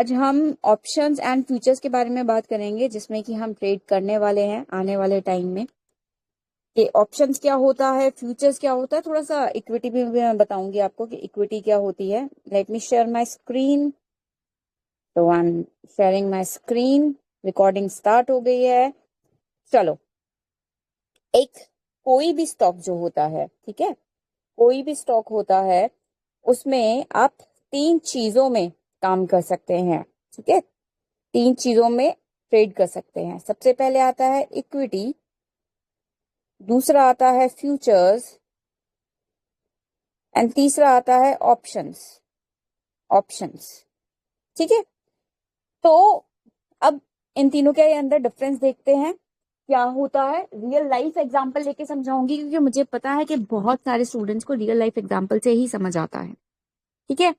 आज हम options and futures के बारे में बात करेंगे, जिसमें कि हम ट्रेड करने वाले हैं आने वाले टाइम में। कि ऑप्शंस क्या होता है, फ्यूचर्स क्या होता है, थोड़ा सा इक्विटी भी मैं बताऊंगी आपको कि इक्विटी क्या होती है। Let me share my screen. तो I am sharing my screen, recording start हो गई है। चलो, एक कोई भी स्टॉक जो होता है, ठीक है, कोई भी स्टॉक होता है, उसमें आप तीन चीजों में काम कर सकते हैं। ठीक है, तीन चीजों में ट्रेड कर सकते हैं। सबसे पहले आता है इक्विटी, दूसरा आता है फ्यूचर्स, एंड तीसरा आता है ऑप्शंस। ऑप्शंस, ठीक है। तो अब इन तीनों के अंदर डिफरेंस देखते हैं क्या होता है। रियल लाइफ एग्जांपल लेके समझाऊंगी, क्योंकि मुझे पता है कि बहुत सारे स्टूडेंट्स को रियल लाइफ एग्जांपल से ही समझ आता है। ठीक है,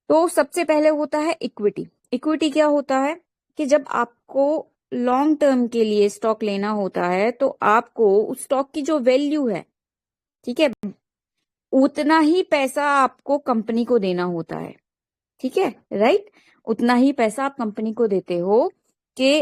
तो सबसे पहले होता है इक्विटी। इक्विटी क्या होता है कि जब आपको लॉन्ग टर्म के लिए स्टॉक लेना होता है, तो आपको उस स्टॉक की जो वैल्यू है, ठीक है, उतना ही पैसा आपको कंपनी को देना होता है। ठीक है, राइट, उतना ही पैसा आप कंपनी को देते हो कि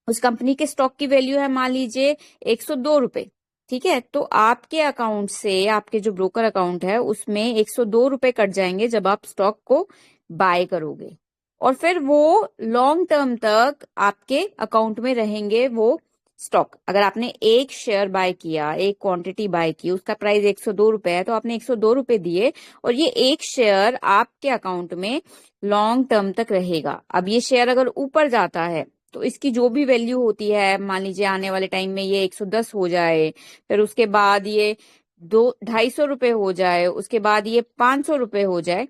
उस कंपनी के स्टॉक की वैल्यू है मान लीजिए 102 रुपए। ठीक है, तो आपके अकाउंट से, आपके जो ब्रोकर अकाउंट है उसमें 102 रुपए कट जाएंगे जब आप स्टॉक को बाय करोगे, और फिर वो लॉन्ग टर्म तक आपके अकाउंट में रहेंगे वो स्टॉक। अगर आपने एक शेयर बाय किया, एक क्वांटिटी बाय की, उसका प्राइस 102 रुपए है, तो आपने 102 रुपए दिए, और ये एक शेयर आपके अकाउंट में लॉन्ग टर्म तक रहेगा। अब ये शेयर अगर ऊपर जाता है, तो इसकी जो भी वैल्यू होती है, मान लीजिए आने वाले टाइम में ये 110 हो जाए, फिर उसके बाद ये 250 रुपए हो जाए, उसके बाद ये 500 रुपए हो जाए,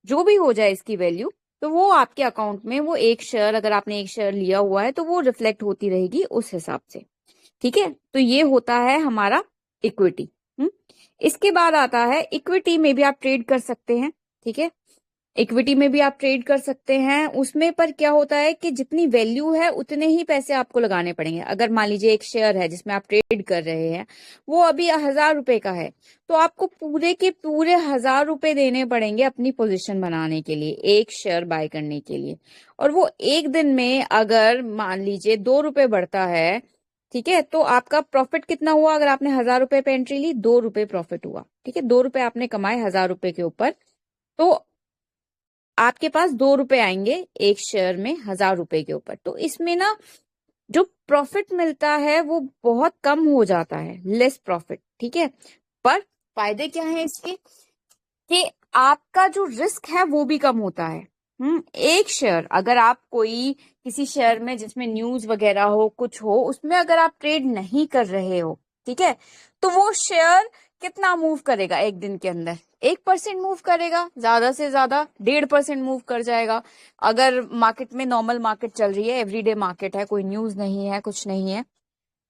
जो भी हो जाए इसकी वैल्यू, तो वो आपके अकाउंट में वो एक शेयर, अगर आपने एक शेयर लिया हुआ है, तो वो रिफ्लेक्ट होती रहेगी उस हिसाब से। ठीक है, तो ये होता है हमारा इक्विटी। इसके बाद आता है इक्विटी में भी आप ट्रेड कर सकते हैं। ठीक है, इक्विटी में भी आप ट्रेड कर सकते हैं। उसमें पर क्या होता है कि जितनी वैल्यू है उतने ही पैसे आपको लगाने पड़ेंगे। अगर मान लीजिए एक शेयर है जिसमें आप ट्रेड कर रहे हैं, वो अभी 1000 रुपए का है, तो आपको पूरे के पूरे 1000 रुपए देने पड़ेंगे अपनी पोजीशन बनाने के लिए, एक शेयर बाय करने के लिए। और वो एक दिन में अगर मान लीजिए 2 रुपए बढ़ता है, ठीक है, तो आपका प्रॉफिट कितना हुआ? अगर आपने 1000 रुपए पे एंट्री ली, 2 रुपए प्रॉफिट हुआ। ठीक है, 2 रुपए आपने कमाए 1000 रुपए के ऊपर, तो आपके पास 2 रुपए आएंगे एक शेयर में 1000 रुपए के ऊपर। तो इसमें ना जो प्रॉफिट मिलता है वो बहुत कम हो जाता है, लेस प्रॉफिट। ठीक है, पर फायदे क्या है इसके कि आपका जो रिस्क है वो भी कम होता है। एक शेयर, अगर आप कोई किसी शेयर में जिसमें न्यूज वगैरह हो, कुछ हो, उसमें अगर आप ट्रेड नहीं कर रहे हो, ठीक है, तो वो शेयर कितना मूव करेगा एक दिन के अंदर? 1% मूव करेगा, ज्यादा से ज्यादा 1.5% मूव कर जाएगा। अगर मार्केट में नॉर्मल मार्केट चल रही है, एवरीडे मार्केट है, कोई न्यूज नहीं है, कुछ नहीं है,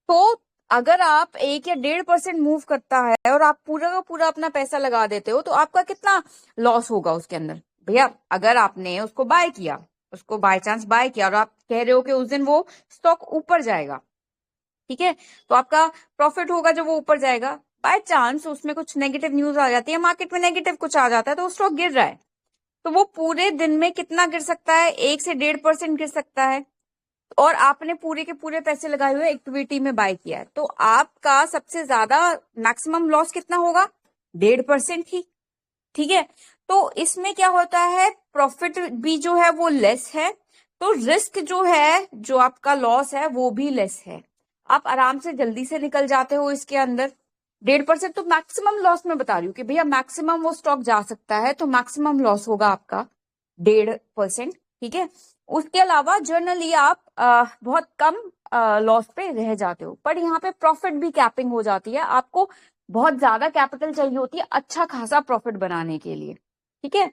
तो अगर आप 1 या 1.5% मूव करता है और आप पूरा का पूरा अपना पैसा लगा देते हो, तो आपका कितना लॉस होगा उसके अंदर भैया? अगर आपने उसको बाय किया, उसको बाय चांस बाय किया, और आप कह रहे हो कि उस दिन वो स्टॉक ऊपर जाएगा, ठीक है, तो आपका प्रॉफिट होगा जब वो ऊपर जाएगा। बाय चांस उसमें कुछ नेगेटिव न्यूज आ जाती है, मार्केट में नेगेटिव कुछ आ जाता है, तो वो स्टॉक गिर रहा है, तो वो पूरे दिन में कितना गिर सकता है? 1 से 1.5% गिर सकता है। और आपने पूरे के पूरे पैसे लगाए हुए इक्विटी में बाय किया है, तो आपका सबसे ज्यादा मैक्सिमम लॉस कितना होगा? 1.5% ही। ठीक है, तो इसमें क्या होता है, प्रॉफिट भी जो है वो लेस है, तो रिस्क जो है, जो आपका लॉस है वो भी लेस है। आप आराम से जल्दी से निकल जाते हो इसके अंदर। 1.5% तो मैक्सिमम लॉस में बता रही हूँ कि भैया मैक्सिमम वो स्टॉक जा सकता है, तो मैक्सिमम लॉस होगा आपका 1.5%। ठीक है, उसके अलावा जनरली आप बहुत कम लॉस पे रह जाते हो, पर यहाँ पे प्रॉफिट भी कैपिंग हो जाती है। आपको बहुत ज्यादा कैपिटल चाहिए होती है अच्छा खासा प्रॉफिट बनाने के लिए। ठीक है,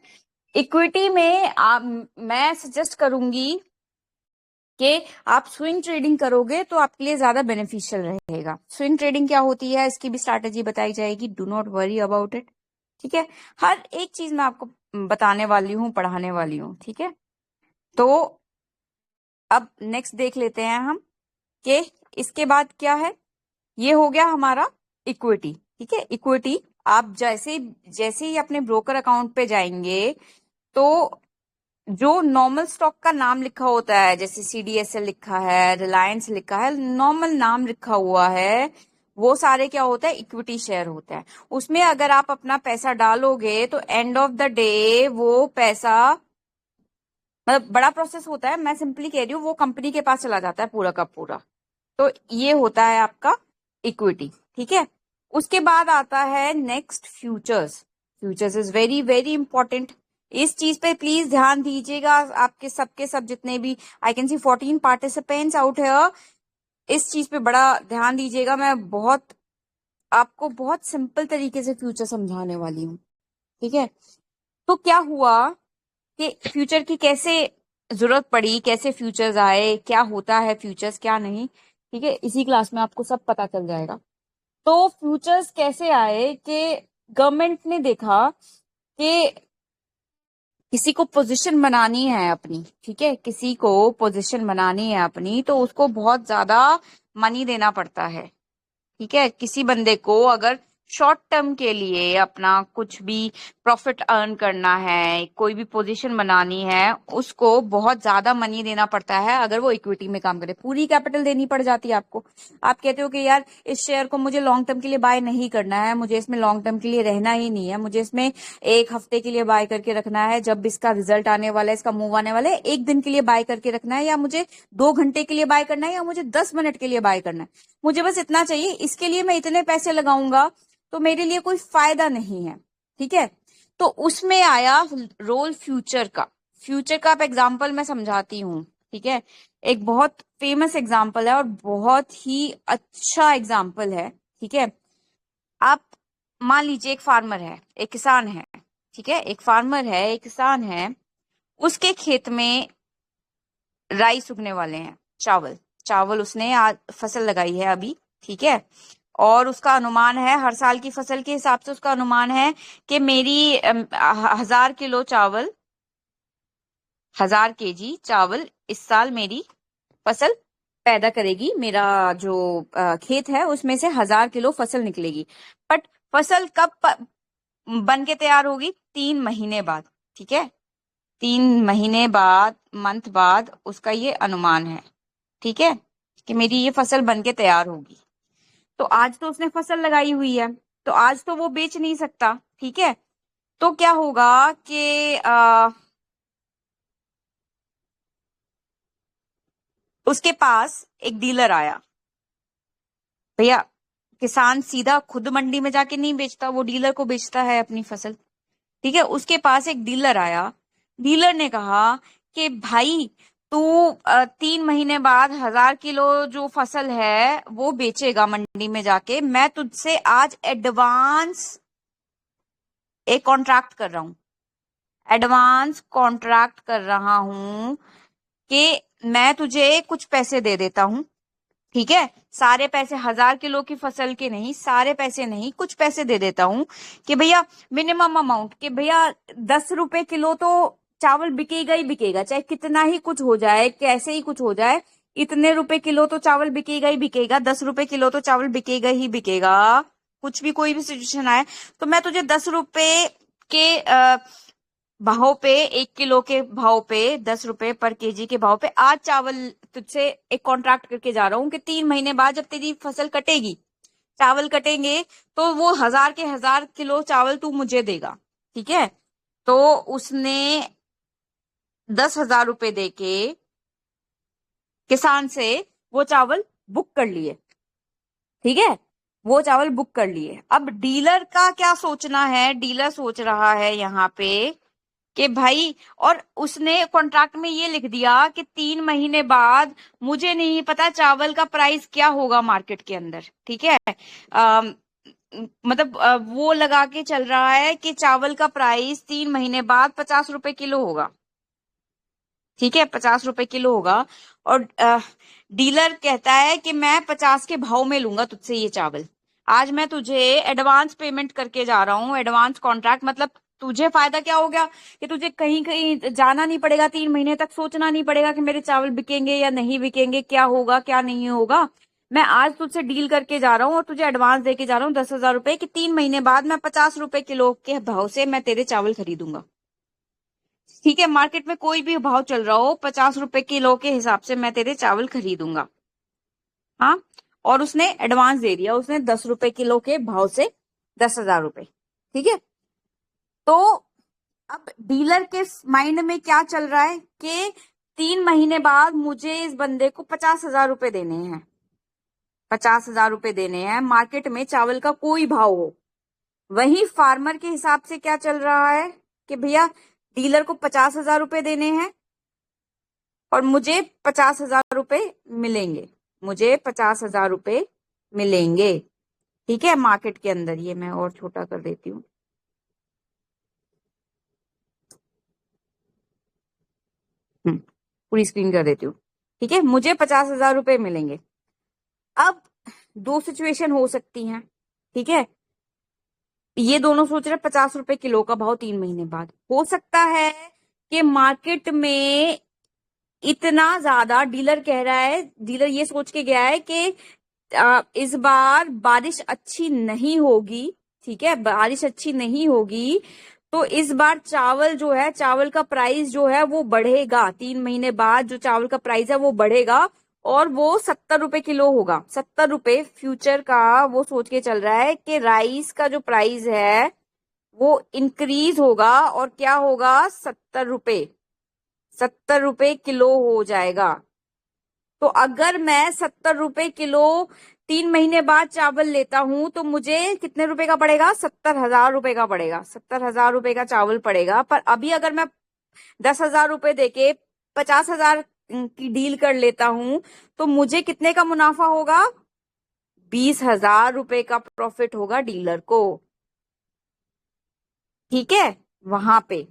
इक्विटी में मैं सजेस्ट करूंगी कि आप स्विंग ट्रेडिंग करोगे तो आपके लिए ज्यादा बेनिफिशियल रहेगा। स्विंग ट्रेडिंग क्या होती है, इसकी भी स्ट्रैटेजी बताई जाएगी, do not worry about it. ठीक है, हर एक चीज मैं आपको बताने वाली हूँ, पढ़ाने वाली हूँ। ठीक है, तो अब नेक्स्ट देख लेते हैं हम कि इसके बाद क्या है। ये हो गया हमारा इक्विटी। ठीक है, इक्विटी आप जैसे जैसे ही अपने ब्रोकर अकाउंट पे जाएंगे, तो जो नॉर्मल स्टॉक का नाम लिखा होता है, जैसे CDSL लिखा है, रिलायंस लिखा है, नॉर्मल नाम लिखा हुआ है, वो सारे क्या होता है, इक्विटी शेयर होता है। उसमें अगर आप अपना पैसा डालोगे तो एंड ऑफ द डे वो पैसा, मतलब बड़ा प्रोसेस होता है, मैं सिंपली कह रही हूँ, वो कंपनी के पास चला जाता है पूरा का पूरा। तो ये होता है आपका इक्विटी, ठीक है। उसके बाद आता है next futures. Futures is very very important. इस चीज पे प्लीज ध्यान दीजिएगा, आपके सबके सब जितने भी, I can see 14 participants out है, इस चीज पे बड़ा ध्यान दीजिएगा। मैं आपको बहुत सिंपल तरीके से फ्यूचर समझाने वाली हूँ, ठीक है। तो क्या हुआ कि फ्यूचर की कैसे जरूरत पड़ी, कैसे फ्यूचर्स आए, क्या होता है फ्यूचर्स क्या नहीं, ठीक है, इसी क्लास में आपको सब पता चल जाएगा। तो फ्यूचर्स कैसे आए कि गवर्नमेंट ने देखा कि किसी को पोजीशन बनानी है अपनी, ठीक है, किसी को पोजीशन बनानी है अपनी, तो उसको बहुत ज्यादा मनी देना पड़ता है, ठीक है। किसी बंदे को अगर शॉर्ट टर्म के लिए अपना कुछ भी प्रॉफिट अर्न करना है, कोई भी पोजीशन बनानी है, उसको बहुत ज्यादा मनी देना पड़ता है। अगर वो इक्विटी में काम करे, पूरी कैपिटल देनी पड़ जाती है आपको। आप कहते हो कि यार इस शेयर को मुझे लॉन्ग टर्म के लिए बाय नहीं करना है, मुझे इसमें लॉन्ग टर्म के लिए रहना ही नहीं है, मुझे इसमें एक हफ्ते के लिए बाय करके रखना है, जब इसका रिजल्ट आने वाला है, इसका मूव आने वाला है, एक दिन के लिए बाय करके रखना है, या मुझे 2 घंटे के लिए बाय करना है, या मुझे 10 मिनट के लिए बाय करना है, मुझे बस इतना चाहिए, इसके लिए मैं इतने पैसे लगाऊंगा, तो मेरे लिए कोई फायदा नहीं है, ठीक है। तो उसमें आया रोल फ्यूचर का। फ्यूचर का आप एग्जाम्पल मैं समझाती हूँ, ठीक है। एक बहुत फेमस एग्जाम्पल है और बहुत ही अच्छा एग्जाम्पल है, ठीक है। आप मान लीजिए एक फार्मर है, एक किसान है, ठीक है, एक फार्मर है, एक किसान है, उसके खेत में राइस उगने वाले हैं, चावल। चावल उसने आज फसल लगाई है अभी, ठीक है। और उसका अनुमान है, हर साल की फसल के हिसाब से उसका अनुमान है कि मेरी 1000 किलो चावल, 1000 kg चावल इस साल मेरी फसल पैदा करेगी। मेरा जो खेत है उसमें से 1000 किलो फसल निकलेगी। बट फसल कब बन के तैयार होगी? 3 महीने बाद, ठीक है। 3 महीने बाद, मंथ बाद उसका ये अनुमान है, ठीक है, कि मेरी ये फसल बन के तैयार होगी। तो आज तो उसने फसल लगाई हुई है, तो आज तो वो बेच नहीं सकता, ठीक है। तो क्या होगा कि उसके पास एक डीलर आया। भैया, किसान सीधा खुद मंडी में जाके नहीं बेचता, वो डीलर को बेचता है अपनी फसल, ठीक है। उसके पास एक डीलर आया। डीलर ने कहा कि भाई तू 3 महीने बाद 1000 किलो जो फसल है वो बेचेगा मंडी में जाके, मैं तुझसे आज एडवांस एक कॉन्ट्रैक्ट कर रहा हूं, एडवांस कॉन्ट्रैक्ट कर रहा हूं कि मैं तुझे कुछ पैसे दे देता हूं, ठीक है। सारे पैसे 1000 किलो की फसल के नहीं, सारे पैसे नहीं, कुछ पैसे दे देता हूं कि भैया मिनिमम अमाउंट, कि भैया 10 रुपए किलो तो चावल बिकेगा ही बिकेगा, चाहे कितना ही कुछ हो जाए, कैसे ही कुछ हो जाए, इतने रुपए किलो तो चावल बिकेगा ही बिकेगा, 10 रुपए किलो तो चावल बिकेगा ही बिकेगा। कुछ भी कोई भी सिचुएशन आए तो मैं तुझे 10 रुपए के भाव पे, 1 किलो के भाव पे, 10 रुपए पर केजी के भाव पे आज चावल तुझसे एक कॉन्ट्रैक्ट करके जा रहा हूं कि 3 महीने बाद जब तेरी फसल कटेगी, चावल कटेंगे, तो वो 1000 के 1000 किलो चावल तू मुझे देगा, ठीक है। तो उसने 10,000 रुपए देके किसान से वो चावल बुक कर लिए, ठीक है, वो चावल बुक कर लिए। अब डीलर का क्या सोचना है? डीलर सोच रहा है यहाँ पे कि भाई, और उसने कॉन्ट्रैक्ट में ये लिख दिया कि 3 महीने बाद मुझे नहीं पता चावल का प्राइस क्या होगा मार्केट के अंदर, ठीक है। मतलब वो लगा के चल रहा है कि चावल का प्राइस 3 महीने बाद 50 रुपए किलो होगा, ठीक है, 50 रुपए किलो होगा। और डीलर कहता है कि मैं 50 के भाव में लूंगा तुझसे ये चावल। आज मैं तुझे एडवांस पेमेंट करके जा रहा हूँ, एडवांस कॉन्ट्रैक्ट, मतलब तुझे फायदा क्या हो गया कि तुझे कहीं कहीं जाना नहीं पड़ेगा, 3 महीने तक सोचना नहीं पड़ेगा कि मेरे चावल बिकेंगे या नहीं बिकेंगे, क्या होगा क्या नहीं होगा। मैं आज तुझसे डील करके जा रहा हूँ और तुझे एडवांस देके जा रहा हूँ 10,000 रुपए, कि 3 महीने बाद मैं 50 रुपए किलो के भाव से मैं तेरे चावल खरीदूंगा। ठीक है, मार्केट में कोई भी भाव चल रहा हो, 50 रुपए किलो के हिसाब से मैं तेरे चावल खरीदूंगा। हाँ, और उसने एडवांस दे दिया, उसने 10 रुपए किलो के भाव से 10,000 रुपए। ठीक है, तो अब डीलर के माइंड में क्या चल रहा है कि 3 महीने बाद मुझे इस बंदे को 50,000 रुपए देने हैं, 50,000 रुपए देने हैं, मार्केट में चावल का कोई भाव हो। वही फार्मर के हिसाब से क्या चल रहा है कि भैया डीलर को 50,000 रुपए देने हैं और मुझे 50,000 रुपए मिलेंगे, मुझे 50,000 रुपए मिलेंगे। ठीक है, मार्केट के अंदर, ये मैं और छोटा कर देती हूँ। पूरी स्क्रीन कर देती हूँ। ठीक है, मुझे 50,000 रुपए मिलेंगे। अब दो सिचुएशन हो सकती हैं। ठीक है, ये दोनों सोच रहे 50 रुपए किलो का भाव 3 महीने बाद। हो सकता है कि मार्केट में इतना ज्यादा, डीलर कह रहा है, डीलर ये सोच के गया है कि इस बार बारिश अच्छी नहीं होगी। ठीक है, बारिश अच्छी नहीं होगी तो इस बार चावल जो है, चावल का प्राइस जो है वो बढ़ेगा। 3 महीने बाद जो चावल का प्राइस है वो बढ़ेगा और वो 70 रुपए किलो होगा। 70 रुपए फ्यूचर का वो सोच के चल रहा है कि राइस का जो प्राइस है वो इंक्रीज होगा और क्या होगा, 70 रुपए, 70 रुपए किलो हो जाएगा। तो अगर मैं 70 रुपए किलो 3 महीने बाद चावल लेता हूं तो मुझे कितने रुपए का पड़ेगा, 70,000 रुपए का पड़ेगा, 70,000 रुपए का चावल पड़ेगा। पर अभी अगर मैं 10,000 रुपए देके 50,000 की डील कर लेता हूं तो मुझे कितने का मुनाफा होगा, 20,000 रुपए का प्रॉफिट होगा डीलर को। ठीक है, वहां पे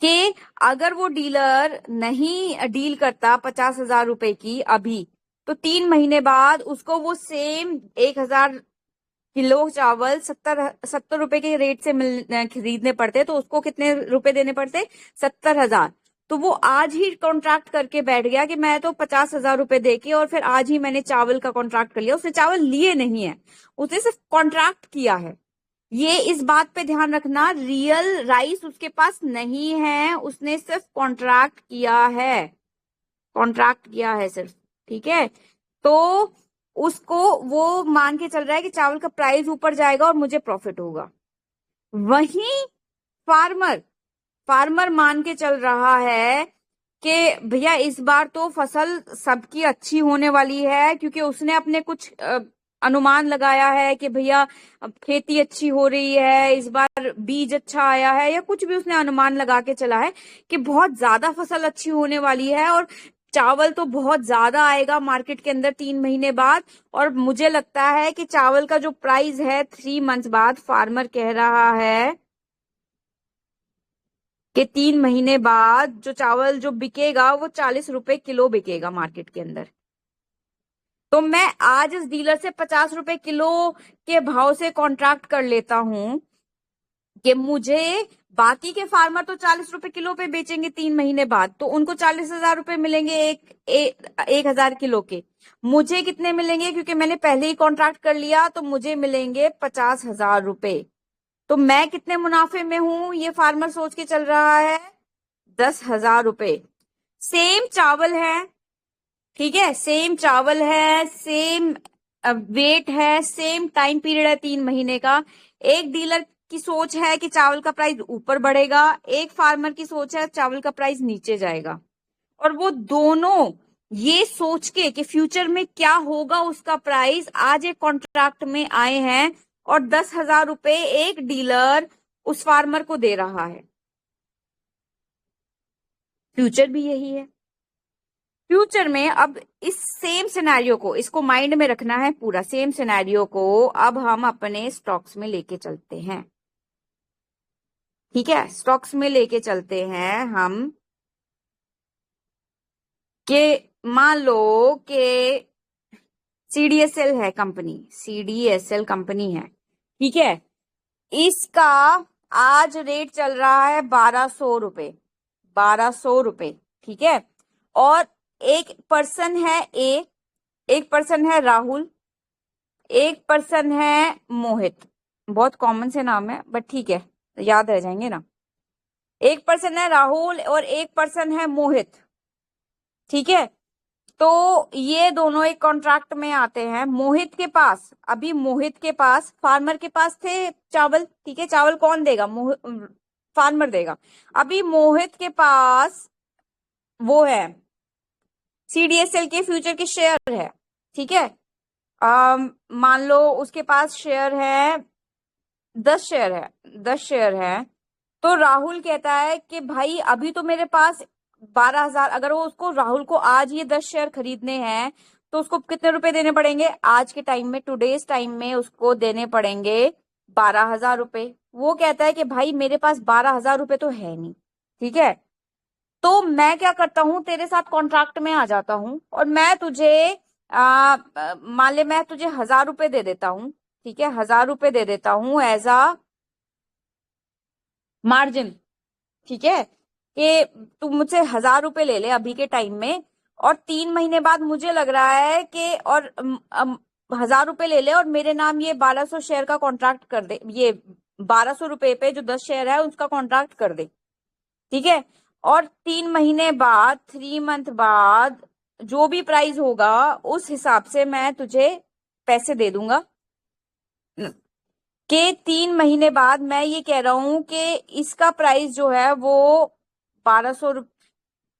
कि अगर वो डीलर नहीं डील करता 50,000 रुपए की अभी, तो 3 महीने बाद उसको वो सेम 1,000 किलो चावल 70 रुपए के रेट से खरीदने पड़ते, तो उसको कितने रुपए देने पड़ते, 70,000। तो वो आज ही कॉन्ट्रैक्ट करके बैठ गया कि मैं तो 50,000 रुपए देके, और फिर आज ही मैंने चावल का कॉन्ट्रैक्ट कर लिया। उसने चावल लिए नहीं है, उसने सिर्फ कॉन्ट्रैक्ट किया है। ये इस बात पे ध्यान रखना, रियल राइस उसके पास नहीं है, उसने सिर्फ कॉन्ट्रैक्ट किया है, कॉन्ट्रैक्ट किया है सिर्फ। ठीक है, तो उसको वो मान के चल रहा है कि चावल का प्राइस ऊपर जाएगा और मुझे प्रॉफिट होगा। वहीं फार्मर फार्मर मान के चल रहा है कि भैया इस बार तो फसल सबकी अच्छी होने वाली है, क्योंकि उसने अपने कुछ अनुमान लगाया है कि भैया खेती अच्छी हो रही है, इस बार बीज अच्छा आया है, या कुछ भी उसने अनुमान लगा के चला है कि बहुत ज्यादा फसल अच्छी होने वाली है और चावल तो बहुत ज्यादा आएगा मार्केट के अंदर 3 महीने बाद। और मुझे लगता है कि चावल का जो प्राइस है 3 मंथ्स बाद, फार्मर कह रहा है कि 3 महीने बाद जो चावल जो बिकेगा वो 40 रुपए किलो बिकेगा मार्केट के अंदर। तो मैं आज इस डीलर से 50 रुपए किलो के भाव से कॉन्ट्रैक्ट कर लेता हूं कि मुझे, बाकी के फार्मर तो 40 रुपए किलो पे बेचेंगे 3 महीने बाद, तो उनको 40,000 रुपए मिलेंगे 1,000 किलो के। मुझे कितने मिलेंगे, क्योंकि मैंने पहले ही कॉन्ट्रैक्ट कर लिया, तो मुझे मिलेंगे 50,000 रुपए। तो मैं कितने मुनाफे में हूं, ये फार्मर सोच के चल रहा है 10,000 रुपए। सेम चावल है, ठीक है, सेम चावल है, सेम वेट है, सेम टाइम पीरियड है 3 महीने का। एक डीलर की सोच है कि चावल का प्राइस ऊपर बढ़ेगा, एक फार्मर की सोच है चावल का प्राइस नीचे जाएगा। और वो दोनों ये सोच के कि फ्यूचर में क्या होगा उसका प्राइस, आज एक कॉन्ट्रैक्ट में आए हैं और 10,000 रुपए एक डीलर उस फार्मर को दे रहा है। फ्यूचर भी यही है। फ्यूचर में अब इस सेम सिनेरियो को, इसको माइंड में रखना है, पूरा सेम सिनेरियो को अब हम अपने स्टॉक्स में लेके चलते हैं। ठीक है, स्टॉक्स में लेके चलते हैं हम कि मान लो कि सीडीएसएल है कंपनी, सीडीएसएल कंपनी है। ठीक है, इसका आज रेट चल रहा है 1,200 रुपए, 1,200 रुपए। ठीक है, और एक पर्सन है ए, एक पर्सन है राहुल, एक पर्सन है मोहित। बहुत कॉमन से नाम है बट ठीक है, याद रह जाएंगे ना। एक पर्सन है राहुल और एक पर्सन है मोहित, ठीक है। तो ये दोनों एक कॉन्ट्रैक्ट में आते हैं। मोहित के पास, अभी मोहित के पास, फार्मर के पास थे चावल, ठीक है, चावल कौन देगा? फार्मर देगा। अभी मोहित के पास वो है, सीडीएसएल के फ्यूचर के शेयर है, ठीक है। मान लो उसके पास शेयर है, 10 शेयर है, 10 शेयर है। तो राहुल कहता है कि भाई अभी तो मेरे पास 12,000, अगर वो उसको, राहुल को आज ये 10 शेयर खरीदने हैं तो उसको कितने रुपए देने पड़ेंगे आज के टाइम में, टुडेज टाइम में उसको देने पड़ेंगे 12,000 रुपए। वो कहता है कि भाई मेरे पास 12,000 रुपए तो है नहीं, ठीक है। तो मैं क्या करता हूं, तेरे साथ कॉन्ट्रैक्ट में आ जाता हूं और मैं तुझे मान ले मैं तुझे 1,000 रुपए दे देता हूं, ठीक है, 1,000 रुपए दे देता हूं एज अ मार्जिन, ठीक है, कि तू मुझसे 1,000 रुपए ले ले अभी के टाइम में, और 3 महीने बाद मुझे लग रहा है कि, और 1,000 रुपए ले ले और मेरे नाम ये 1,200 शेयर का कॉन्ट्रैक्ट कर दे, ये 1,200 रुपए पे जो 10 शेयर है उसका कॉन्ट्रैक्ट कर दे, ठीक है। और 3 महीने बाद, 3 मंथ बाद जो भी प्राइस होगा उस हिसाब से मैं तुझे पैसे दे दूंगा। कि 3 महीने बाद मैं ये कह रहा हूं कि इसका प्राइस जो है वो 1,200,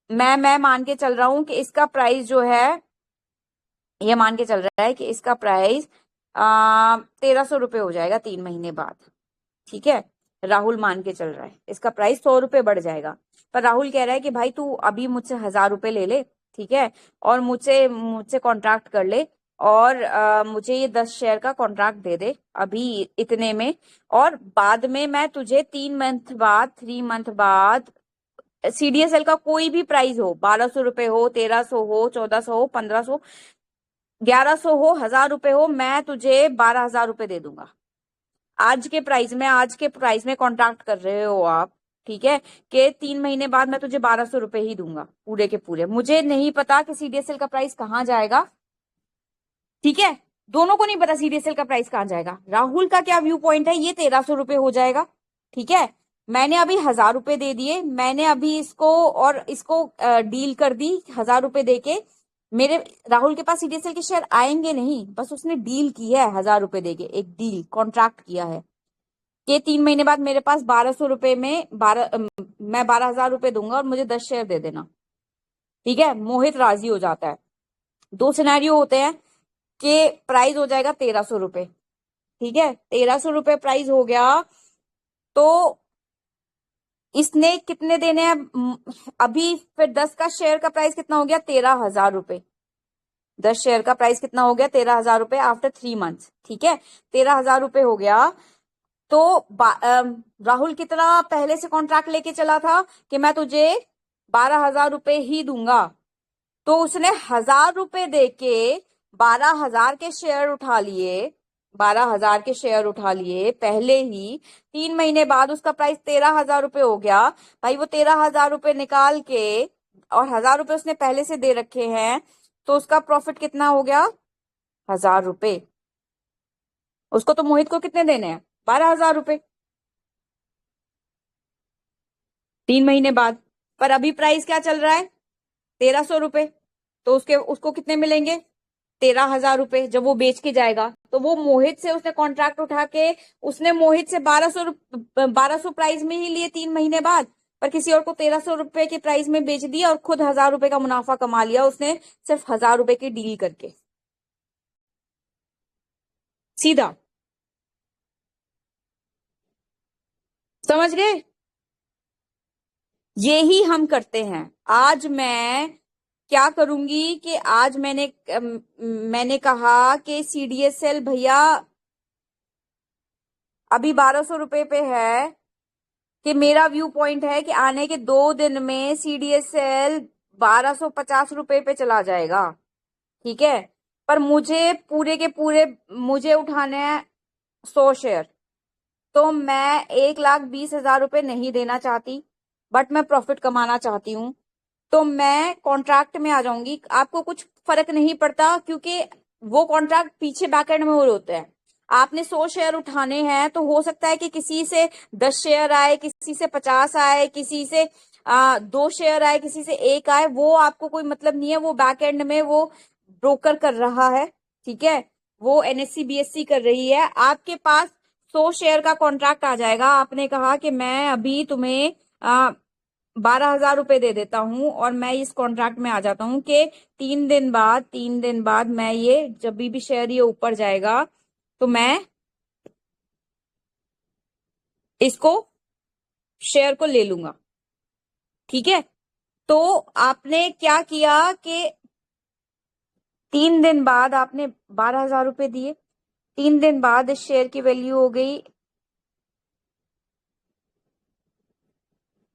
मैं मान के चल रहा हूं कि इसका प्राइस जो है, ये मान के चल रहा है कि इसका प्राइस 1,300 रुपये हो जाएगा 3 महीने बाद, ठीक है। राहुल मान के चल रहा है इसका प्राइस 100 रुपये बढ़ जाएगा, पर राहुल कह रहा है कि भाई तू अभी मुझसे 1,000 रुपये ले ले, ठीक है, और मुझसे मुझसे कॉन्ट्रैक्ट कर ले, और मुझे ये 10 शेयर का कॉन्ट्रैक्ट दे दे अभी इतने में, और बाद में मैं तुझे 3 मंथ बाद, 3 मंथ बाद सीडीएसएल का कोई भी प्राइस हो, 1,200 रुपये हो, 1,300 हो, 1,400 हो, 1,500, 1,100 हो, 1,000 रुपये हो, मैं तुझे 12,000 रुपये दे दूंगा आज के प्राइस में। आज के प्राइस में कॉन्ट्रैक्ट कर रहे हो आप, ठीक है, कि 3 महीने बाद मैं तुझे 1,200 रुपये ही दूंगा पूरे के पूरे। मुझे नहीं पता कि सीडीएसएल का प्राइस कहाँ जाएगा, ठीक है, दोनों को नहीं पता सीडीएसएल का प्राइस कहाँ जाएगा। राहुल का क्या व्यू पॉइंट है, ये 1,300 रुपये हो जाएगा, ठीक है। मैंने अभी 1,000 रुपये दे दिए, मैंने अभी इसको और इसको डील कर दी 1,000 रुपये दे के। मेरे राहुल के पास सीडीएसएल के शेयर आएंगे नहीं, बस उसने डील की है 1,000 रुपये दे के, एक डील कॉन्ट्रैक्ट किया है कि 3 महीने बाद मेरे पास 1,200 रुपये में मैं 12,000 रुपये दूंगा और मुझे 10 शेयर दे देना, ठीक है। मोहित राजी हो जाता है। दो सिनेरियो होते हैं कि प्राइस हो जाएगा 1,300 रुपये, ठीक है, 1,300 रुपये प्राइस हो गया तो इसने कितने देने हैं अभी, फिर 10 का शेयर का प्राइस कितना हो गया, 13,000 रुपये। 10 शेयर का प्राइस कितना हो गया, 13,000 रुपये आफ्टर 3 मंथ, ठीक है, 13,000 रुपये हो गया। तो राहुल कितना पहले से कॉन्ट्रैक्ट लेके चला था कि मैं तुझे 12,000 रुपये ही दूंगा, तो उसने 1,000 रुपये दे के 12,000 के शेयर उठा लिए, 12,000 के शेयर उठा लिए पहले ही। 3 महीने बाद उसका प्राइस 13,000 रुपये हो गया। भाई वो 13,000 रुपये निकाल के, और 1,000 रुपये उसने पहले से दे रखे हैं, तो उसका प्रॉफिट कितना हो गया, 1,000 रुपये। उसको तो मोहित को कितने देने हैं, 12,000 रुपये 3 महीने बाद। पर अभी प्राइस क्या चल रहा है, 1,300 रुपये, तो उसके उसको कितने मिलेंगे, 13,000 रुपये जब वो बेच के जाएगा। तो वो मोहित से उसने कॉन्ट्रैक्ट उठा के, उसने मोहित से 1,200 प्राइस में ही लिए 3 महीने बाद, पर किसी और को 1,300 रुपये के प्राइस में बेच दिया और खुद 1,000 रुपये का मुनाफा कमा लिया उसने, सिर्फ 1,000 रुपये की डील करके। सीधा समझ गए, यही हम करते हैं। आज मैं क्या करूंगी कि आज मैंने कहा कि सीडीएसएल भैया अभी 1,200 रुपये पे है, कि मेरा व्यू पॉइंट है कि आने के 2 दिन में सीडीएसएल 1,250 रुपये पे चला जाएगा, ठीक है। पर मुझे पूरे के पूरे मुझे उठाने हैं 100 शेयर, तो मैं 1,20,000 रुपये नहीं देना चाहती, बट मैं प्रॉफिट कमाना चाहती हूँ। तो मैं कॉन्ट्रैक्ट में आ जाऊंगी, आपको कुछ फर्क नहीं पड़ता, क्योंकि वो कॉन्ट्रैक्ट पीछे बैकएंड में हो होते हैं। आपने 100 शेयर उठाने हैं तो हो सकता है कि किसी से 10 शेयर आए, किसी से 50 आए, किसी से 2 शेयर आए, किसी से 1 आए, वो आपको कोई मतलब नहीं है। वो बैक एंड में वो ब्रोकर कर रहा है, ठीक है, वो एनएससी बीएससी कर रही है। आपके पास 100 शेयर का कॉन्ट्रैक्ट आ जाएगा, आपने कहा कि मैं अभी तुम्हें 12,000 रुपए दे देता हूं और मैं इस कॉन्ट्रैक्ट में आ जाता हूं कि 3 दिन बाद मैं ये जब भी शेयर ये ऊपर जाएगा तो मैं इसको शेयर को ले लूंगा, ठीक है। तो आपने क्या किया कि 3 दिन बाद आपने 12,000 रुपए दिए, 3 दिन बाद इस शेयर की वैल्यू हो गई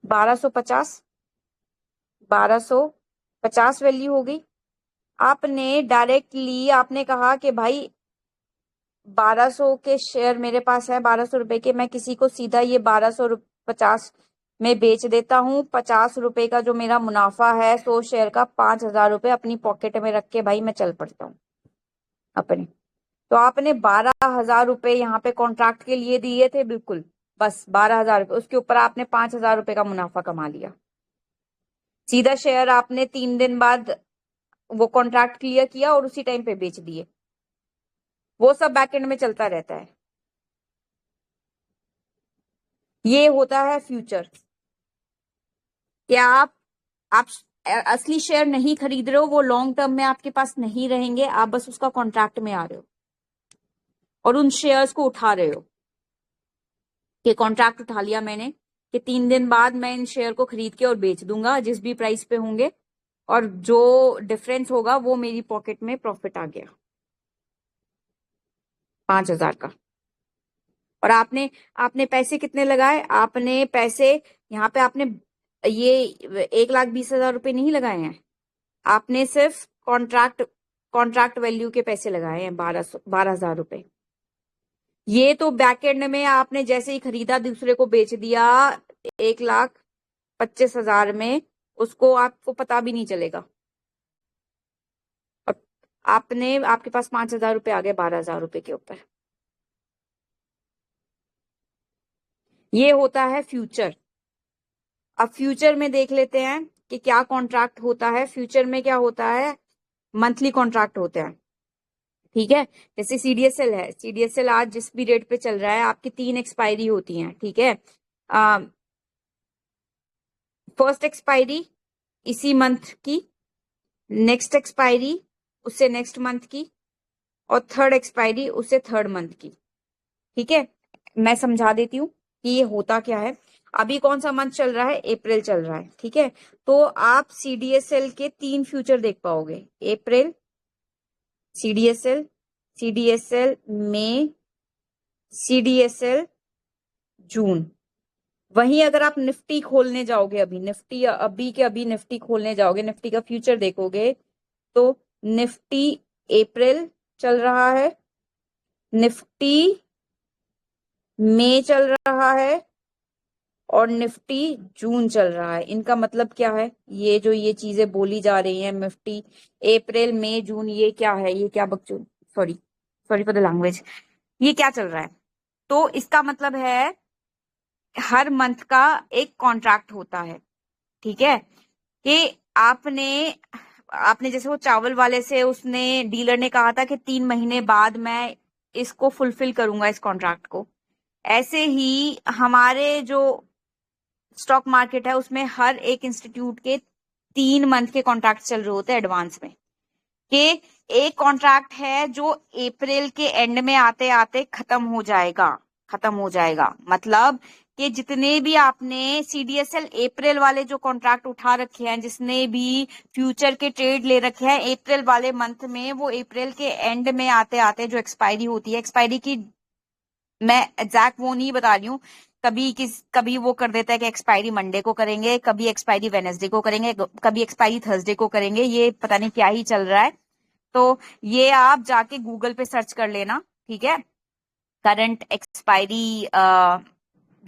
1250, 1250 वैल्यू हो गई। आपने डायरेक्टली आपने कहा कि भाई 1200 के शेयर मेरे पास है, 1200 रुपए के, मैं किसी को सीधा ये 1250 में बेच देता हूँ। 50 रुपए का जो मेरा मुनाफा है 100 शेयर का, 5,000 रुपए अपनी पॉकेट में रख के भाई मैं चल पड़ता हूँ अपने। तो आपने 12,000 रुपए यहाँ पे कॉन्ट्रैक्ट के लिए दिए थे, बिल्कुल बस 12,000 रुपए, उसके ऊपर आपने 5,000 रुपए का मुनाफा कमा लिया। सीधा शेयर आपने 3 दिन बाद वो कॉन्ट्रैक्ट क्लियर किया और उसी टाइम पे बेच दिए। वो सब बैकएंड में चलता रहता है। ये होता है फ्यूचर। क्या आप असली शेयर नहीं खरीद रहे हो, वो लॉन्ग टर्म में आपके पास नहीं रहेंगे, आप बस उसका कॉन्ट्रैक्ट में आ रहे हो और उन शेयर्स को उठा रहे हो कि कॉन्ट्रैक्ट उठा लिया मैंने कि 3 दिन बाद मैं इन शेयर को खरीद के और बेच दूंगा जिस भी प्राइस पे होंगे, और जो डिफरेंस होगा वो मेरी पॉकेट में प्रॉफिट आ गया 5,000 का। और आपने आपने पैसे कितने लगाए? आपने पैसे यहाँ पे आपने ये 1,20,000 रुपए नहीं लगाए हैं, आपने सिर्फ कॉन्ट्रैक्ट कॉन्ट्रैक्ट वैल्यू के पैसे लगाए हैं 12,000 रुपए। ये तो बैक एंड में आपने जैसे ही खरीदा दूसरे को बेच दिया 1,25,000 में, उसको आपको पता भी नहीं चलेगा और आपके पास 5,000 रुपए आ गए 12,000 रुपए के ऊपर। ये होता है फ्यूचर। अब फ्यूचर में देख लेते हैं कि क्या कॉन्ट्रैक्ट होता है। फ्यूचर में क्या होता है, मंथली कॉन्ट्रैक्ट होते हैं, ठीक है। जैसे सीडीएसएल है, सीडीएसएल आज जिस भी रेट पे चल रहा है, आपकी 3 एक्सपायरी होती हैं, ठीक है। फर्स्ट एक्सपायरी इसी मंथ की, नेक्स्ट एक्सपायरी उससे नेक्स्ट मंथ की, और थर्ड एक्सपायरी उससे थर्ड मंथ की, ठीक है। मैं समझा देती हूँ कि ये होता क्या है। अभी कौन सा मंथ चल रहा है? अप्रैल चल रहा है, ठीक है। तो आप सीडीएसएल के 3 फ्यूचर देख पाओगे, अप्रैल, सीडीएसएल, सीडीएसएल मई, सीडीएसएल जून। वहीं अगर आप निफ्टी खोलने जाओगे, अभी निफ्टी अभी के अभी निफ्टी खोलने जाओगे, निफ्टी का फ्यूचर देखोगे तो निफ्टी अप्रैल चल रहा है, निफ्टी मई चल रहा है, और निफ्टी जून चल रहा है। इनका मतलब क्या है? ये जो ये चीजें बोली जा रही हैं, निफ्टी अप्रैल मई जून, ये क्या है? ये क्या बकचोद, sorry sorry for the language, ये क्या चल रहा है? तो इसका मतलब है हर मंथ का एक कॉन्ट्रैक्ट होता है, ठीक है। कि आपने आपने जैसे वो चावल वाले से, उसने डीलर ने कहा था कि 3 महीने बाद मैं इसको फुलफिल करूंगा इस कॉन्ट्रैक्ट को। ऐसे ही हमारे जो स्टॉक मार्केट है उसमें हर एक इंस्टीट्यूट के 3 मंथ के कॉन्ट्रैक्ट चल रहे होते हैं एडवांस में, कि एक कॉन्ट्रैक्ट है जो अप्रैल के एंड में आते आते खत्म हो जाएगा। मतलब कि जितने भी आपने सीडीएसएल अप्रैल वाले जो कॉन्ट्रैक्ट उठा रखे हैं, जिसने भी फ्यूचर के ट्रेड ले रखे हैं अप्रैल वाले मंथ में, वो अप्रैल के एंड में आते आते जो एक्सपायरी होती है, एक्सपायरी की मैं एग्जैक्ट वो नहीं बता रही हूँ, कभी वो कर देता है कि एक्सपायरी मंडे को करेंगे, कभी एक्सपायरी वेनेसडे को करेंगे, कभी एक्सपायरी थर्सडे को करेंगे, ये पता नहीं क्या ही चल रहा है। तो ये आप जाके गूगल पे सर्च कर लेना, ठीक है। करंट एक्सपायरी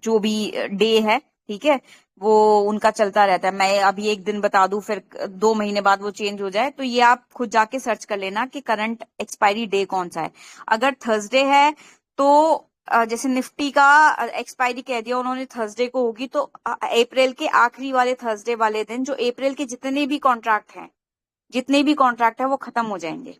जो भी डे है, ठीक है, वो उनका चलता रहता है। मैं अभी एक दिन बता दूं, फिर 2 महीने बाद वो चेंज हो जाए, तो ये आप खुद जाके सर्च कर लेना कि करंट एक्सपायरी डे कौन सा है। अगर थर्सडे है तो जैसे निफ्टी का एक्सपायरी कह दिया उन्होंने थर्सडे को होगी, तो अप्रैल के आखिरी वाले थर्सडे वाले दिन जो अप्रैल के जितने भी कॉन्ट्रैक्ट है वो खत्म हो जाएंगे।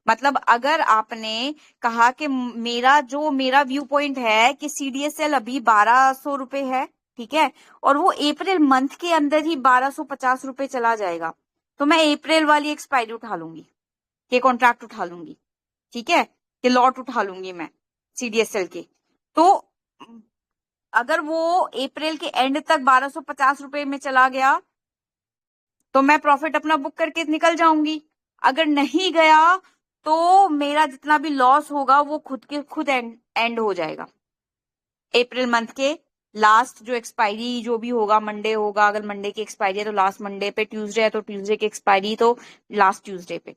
मतलब अगर आपने कहा कि मेरा व्यू पॉइंट है कि सीडीएसएल अभी 1200 रुपए है, ठीक है, और वो अप्रैल मंथ के अंदर ही 1250 रुपए चला जाएगा, तो मैं अप्रैल वाली एक्सपायरी उठा लूंगी, के कॉन्ट्रैक्ट उठा लूंगी, ठीक है, कि लॉट उठा लूंगी मैं सीडीएसएल के। तो अगर वो अप्रैल के एंड तक 1250 रुपए में चला गया तो मैं प्रॉफिट अपना बुक करके निकल जाऊंगी। अगर नहीं गया तो मेरा जितना भी लॉस होगा वो खुद एंड हो जाएगा। अप्रैल मंथ के लास्ट जो एक्सपायरी जो भी होगा, मंडे होगा, अगर मंडे की एक्सपायरी है तो लास्ट मंडे पे, ट्यूसडे है तो ट्यूसडे की एक्सपायरी तो लास्ट ट्यूसडे पे।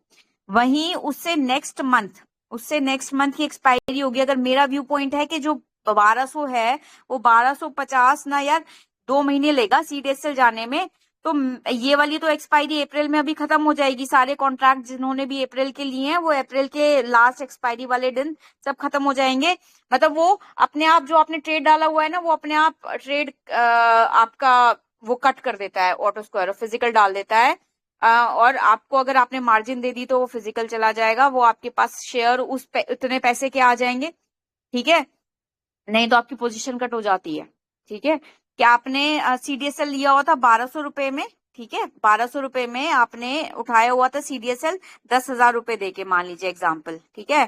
वहीं उससे नेक्स्ट मंथ की एक्सपायरी होगी। अगर मेरा व्यू पॉइंट है कि जो 1200 है वो 1250 ना यार 2 महीने लेगा सीडीएसएल जाने में, तो ये वाली तो एक्सपायरी अप्रैल में अभी खत्म हो जाएगी। सारे कॉन्ट्रैक्ट जिन्होंने भी अप्रैल के लिए हैं वो अप्रैल के लास्ट एक्सपायरी वाले दिन सब खत्म हो जाएंगे। मतलब वो अपने आप जो आपने ट्रेड डाला हुआ है ना, वो अपने आप ट्रेड आपका वो कट कर देता है, ऑटो स्क्वायर फिजिकल डाल देता है। और आपको अगर आपने मार्जिन दे दी तो वो फिजिकल चला जाएगा, वो आपके पास शेयर उतने पैसे के आ जाएंगे, ठीक है, नहीं तो आपकी पोजीशन कट हो जाती है। ठीक है, क्या आपने सीडीएसएल लिया हुआ था 1200 रुपए में, ठीक है, 1200 रुपए में आपने उठाया हुआ था सीडीएसएल 10,000 रुपए दे के, मान लीजिए एग्जाम्पल, ठीक है,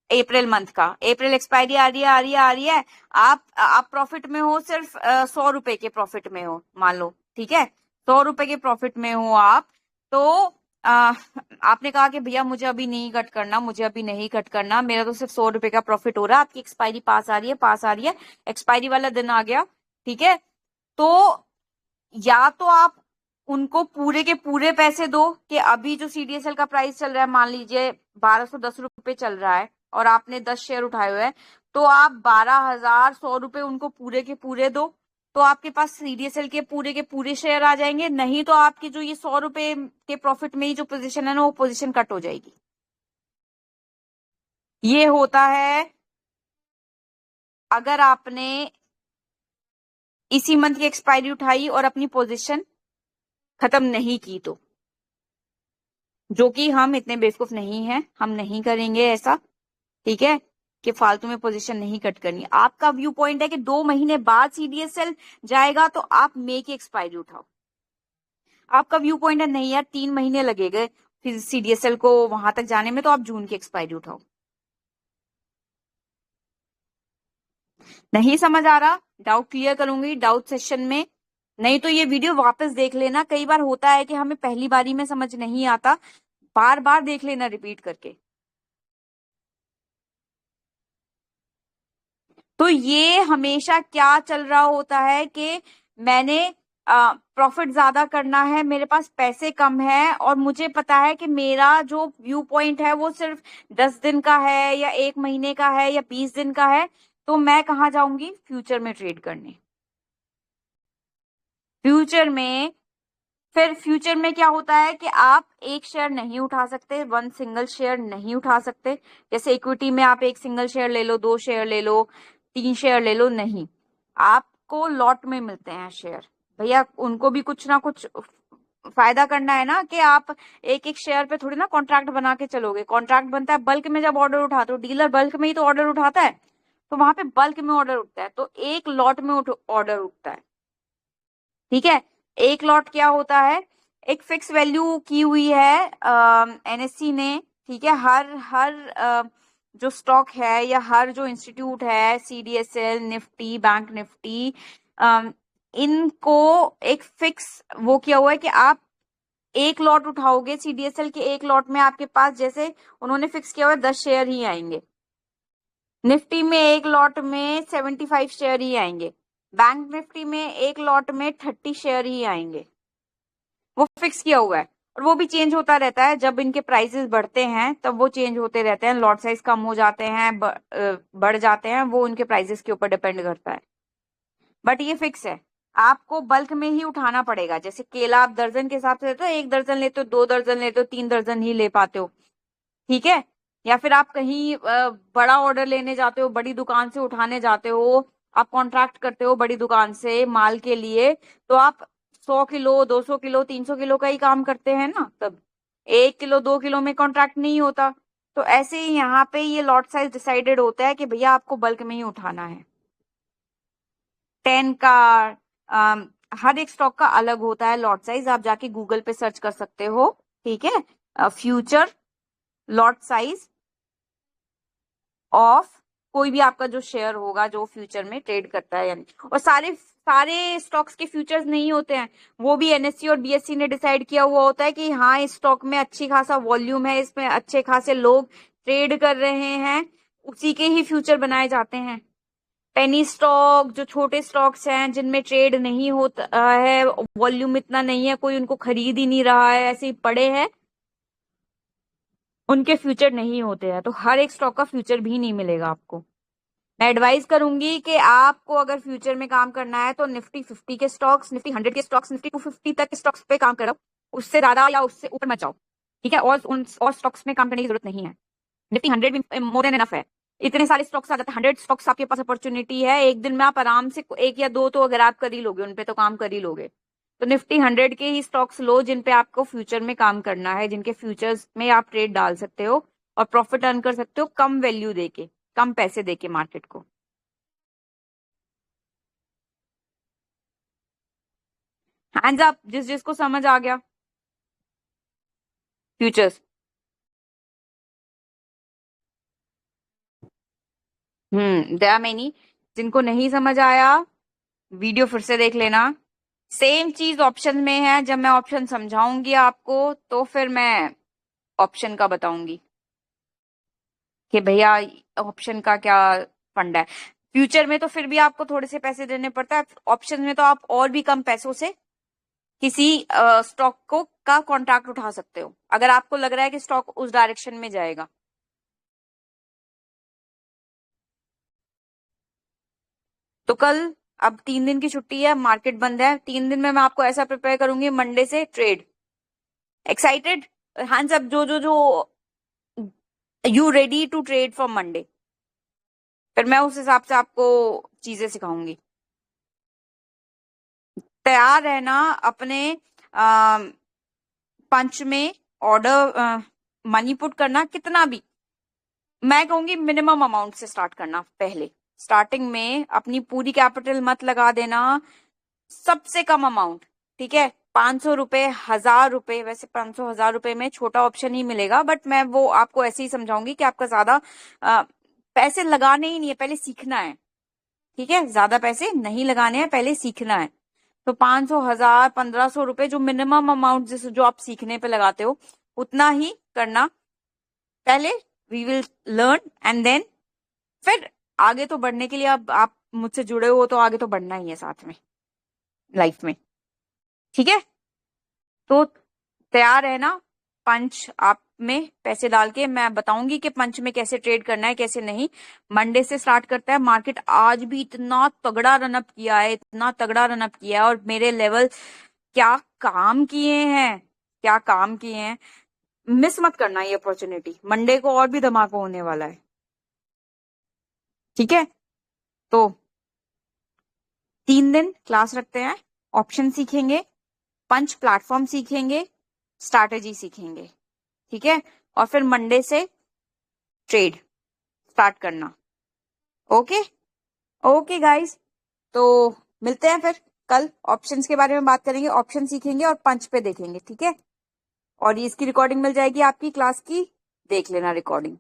अप्रैल मंथ का, अप्रैल एक्सपायरी आ रही है, आप प्रॉफिट में हो, सिर्फ 100 रुपए के प्रॉफिट में हो, मान लो, ठीक है, 100 रुपए के प्रॉफिट में हो आप। तो आपने कहा कि भैया मुझे अभी नहीं कट करना, मेरा तो सिर्फ 100 रुपए का प्रॉफिट हो रहा है, आपकी एक्सपायरी पास आ रही है, एक्सपायरी वाला दिन आ गया, ठीक है, तो या तो आप उनको पूरे के पूरे पैसे दो कि अभी जो सीडीएसएल का प्राइस चल रहा है, मान लीजिए 1210 रुपए चल रहा है और आपने 10 शेयर उठाए हुए हैं, तो आप 12,100 रुपए उनको पूरे के पूरे दो, तो आपके पास सीडीएसएल के पूरे शेयर आ जाएंगे। नहीं तो आपकी जो ये 100 रुपए के प्रॉफिट में ही जो पोजीशन है ना, वो पोजीशन कट हो जाएगी। ये होता है अगर आपने इसी मंथ की एक्सपायरी उठाई और अपनी पोजीशन खत्म नहीं की तो, जो कि हम इतने बेवकूफ नहीं हैं, हम नहीं करेंगे ऐसा, ठीक है, कि फालतू में पोजीशन नहीं कट करनी। आपका व्यू पॉइंट है कि 2 महीने बाद सीडीएसएल जाएगा तो आप मई की एक्सपायरी उठाओ। आपका व्यू पॉइंट है नहीं यार 3 महीने लगेगा फिर सीडीएसएल को वहां तक जाने में, तो आप जून की एक्सपायरी उठाओ। नहीं समझ आ रहा, डाउट क्लियर करूंगी डाउट सेशन में, नहीं तो ये वीडियो वापस देख लेना। कई बार होता है कि हमें पहली बारी में समझ नहीं आता, बार बार देख लेना रिपीट करके। तो ये हमेशा क्या चल रहा होता है कि मैंने प्रॉफिट ज्यादा करना है, मेरे पास पैसे कम है, और मुझे पता है कि मेरा जो व्यू पॉइंट है वो सिर्फ 10 दिन का है या 1 महीने का है या 20 दिन का है, तो मैं कहाँ जाऊंगी, फ्यूचर में ट्रेड करने। फ्यूचर में फिर फ्यूचर में क्या होता है कि आप एक शेयर नहीं उठा सकते, वन सिंगल शेयर नहीं उठा सकते। जैसे इक्विटी में आप एक सिंगल शेयर ले लो, 2 शेयर ले लो, 3 शेयर ले लो, नहीं, आपको लॉट में मिलते हैं शेयर। भैया उनको भी कुछ ना कुछ फायदा करना है ना, कि आप एक एक शेयर पे थोड़ी ना कॉन्ट्रैक्ट बना के चलोगे। कॉन्ट्रैक्ट बनता है बल्क में, जब ऑर्डर उठाते हो, डीलर बल्क में ही तो ऑर्डर उठाता है, तो वहां पे बल्क में ऑर्डर उठता है, तो एक लॉट में ऑर्डर उठता है, ठीक है। एक लॉट क्या होता है, एक फिक्स वैल्यू की हुई है एनएससी ने, ठीक है, हर हर जो स्टॉक है या हर जो इंस्टीट्यूट है, सीडीएसएल, निफ्टी, बैंक निफ्टी, इनको एक फिक्स वो किया हुआ है कि आप एक लॉट उठाओगे सीडीएसएल के, एक लॉट में आपके पास, जैसे उन्होंने फिक्स किया हुआ है, 10 शेयर ही आएंगे। निफ्टी में एक लॉट में 75 शेयर ही आएंगे। बैंक निफ्टी में एक लॉट में 30 शेयर ही आएंगे। वो फिक्स किया हुआ है, और वो भी चेंज होता रहता है। जब इनके प्राइसेस बढ़ते हैं तब वो चेंज होते रहते हैं, लॉट साइज कम हो जाते हैं, बढ़ जाते हैं, वो उनके प्राइसेस के ऊपर डिपेंड करता है। बट ये फिक्स है, आपको बल्क में ही उठाना पड़ेगा। जैसे केला आप दर्जन के हिसाब से लेते हो, 1 दर्जन लेते हो, 2 दर्जन लेते हो, 3 दर्जन ही ले पाते हो, ठीक है। या फिर आप कहीं बड़ा ऑर्डर लेने जाते हो, बड़ी दुकान से उठाने जाते हो, आप कॉन्ट्रैक्ट करते हो बड़ी दुकान से माल के लिए, तो आप 100 किलो, 200 किलो, 300 किलो का ही काम करते हैं ना, तब 1 किलो 2 किलो में कॉन्ट्रैक्ट नहीं होता। तो ऐसे ही यहाँ पे ये लॉट साइज डिसाइडेड होता है कि भैया आपको बल्क में ही उठाना है। 10 का हर एक स्टॉक का अलग होता है लॉट साइज, आप जाके गूगल पे सर्च कर सकते हो, ठीक है, फ्यूचर लॉट साइज ऑफ कोई भी आपका जो शेयर होगा जो फ्यूचर में ट्रेड करता है यानी। और सारे सारे स्टॉक्स के फ्यूचर्स नहीं होते हैं, वो भी एनएससी और बीएससी ने डिसाइड किया हुआ होता है कि हाँ इस स्टॉक में अच्छी खासा वॉल्यूम है, इसमें अच्छे खासे लोग ट्रेड कर रहे हैं, उसी के ही फ्यूचर बनाए जाते हैं। पेनी स्टॉक जो छोटे स्टॉक्स हैं जिनमें ट्रेड नहीं होता है, वॉल्यूम इतना नहीं है, कोई उनको खरीद ही नहीं रहा है, ऐसे ही पड़े हैं, उनके फ्यूचर नहीं होते हैं। तो हर एक स्टॉक का फ्यूचर भी नहीं मिलेगा आपको। मैं एडवाइस करूंगी कि आपको अगर फ्यूचर में काम करना है तो निफ्टी 50 के स्टॉक्स, निफ्टी 100 के स्टॉक्स, निफ्टी 250 तक के स्टॉक्स पे काम करो, उससे ज्यादा या उससे ऊपर मत जाओ, ठीक है। और स्टॉक्स में काम करने की जरूरत नहीं है, निफ्टी 100 भी मोर देन एनफ है। इतने सारे स्टॉक्स आ जाते हैं, 100 स्टॉक्स आपके पास अपॉर्चुनिटी है, एक दिन में आप आराम से एक या दो तो अगर आप कर ही लोगे, उनपे तो काम कर ही लोगे। तो निफ्टी 100 के ही स्टॉक्स लो जिन पे आपको फ्यूचर में काम करना है, जिनके फ्यूचर्स में आप ट्रेड डाल सकते हो और प्रॉफिट अर्न कर सकते हो कम वैल्यू देके, कम पैसे देके मार्केट को। हैंड्स अप जिस जिसको समझ आ गया फ्यूचर्स। देयर आर मेनी, जिनको नहीं समझ आया वीडियो फिर से देख लेना। सेम चीज ऑप्शन में है, जब मैं ऑप्शन समझाऊंगी आपको तो फिर मैं ऑप्शन का बताऊंगी कि भैया ऑप्शन का क्या फंडा है। फ्यूचर में तो फिर भी आपको थोड़े से पैसे देने पड़ता है, ऑप्शन में तो आप और भी कम पैसों से किसी स्टॉक को का कॉन्ट्रैक्ट उठा सकते हो अगर आपको लग रहा है कि स्टॉक उस डायरेक्शन में जाएगा। तो कल, अब 3 दिन की छुट्टी है, मार्केट बंद है, 3 दिन में मैं आपको ऐसा प्रिपेयर करूंगी मंडे से ट्रेड। एक्साइटेड? हाँ सब जो you ready to trade for Monday, फिर मैं उस हिसाब से आपको चीजें सिखाऊंगी। तैयार रहना अपने पंच में, ऑर्डर मनी पुट करना कितना भी, मैं कहूंगी मिनिमम अमाउंट से स्टार्ट करना। पहले स्टार्टिंग में अपनी पूरी कैपिटल मत लगा देना, सबसे कम अमाउंट, ठीक है। 500 रुपए, 1000 रुपए, वैसे 500 1000 रुपए में छोटा ऑप्शन ही मिलेगा, बट मैं वो आपको ऐसे ही समझाऊंगी कि आपका ज्यादा पैसे लगाने ही नहीं है, पहले सीखना है, ठीक है। ज्यादा पैसे नहीं लगाने हैं, पहले सीखना है। तो 500, 1000, 1500 रुपए जो मिनिमम अमाउंट जिस जो आप सीखने पे लगाते हो उतना ही करना पहले। We will learn and then फिर आगे तो बढ़ने के लिए, अब आप मुझसे जुड़े हो तो आगे तो बढ़ना ही है साथ में लाइफ में, ठीक है। तो तैयार है ना, पंच आप में पैसे डाल के मैं बताऊंगी कि पंच में कैसे ट्रेड करना है कैसे नहीं। मंडे से स्टार्ट करता है मार्केट, आज भी इतना तगड़ा रनअप किया है, इतना तगड़ा रनअप किया है, और मेरे लेवल क्या काम किए हैं, क्या काम किए हैं। मिस मत करना ये अपॉर्चुनिटी, मंडे को और भी धमाका होने वाला है, ठीक है। तो 3 दिन क्लास रखते हैं, ऑप्शन सीखेंगे, पंच प्लेटफॉर्म सीखेंगे, स्ट्रैटेजी सीखेंगे, ठीक है। और फिर मंडे से ट्रेड स्टार्ट करना। ओके, ओके गाइस, तो मिलते हैं फिर कल, ऑप्शंस के बारे में बात करेंगे, ऑप्शन सीखेंगे और पंच पे देखेंगे, ठीक है। और इसकी रिकॉर्डिंग मिल जाएगी आपकी क्लास की, देख लेना रिकॉर्डिंग।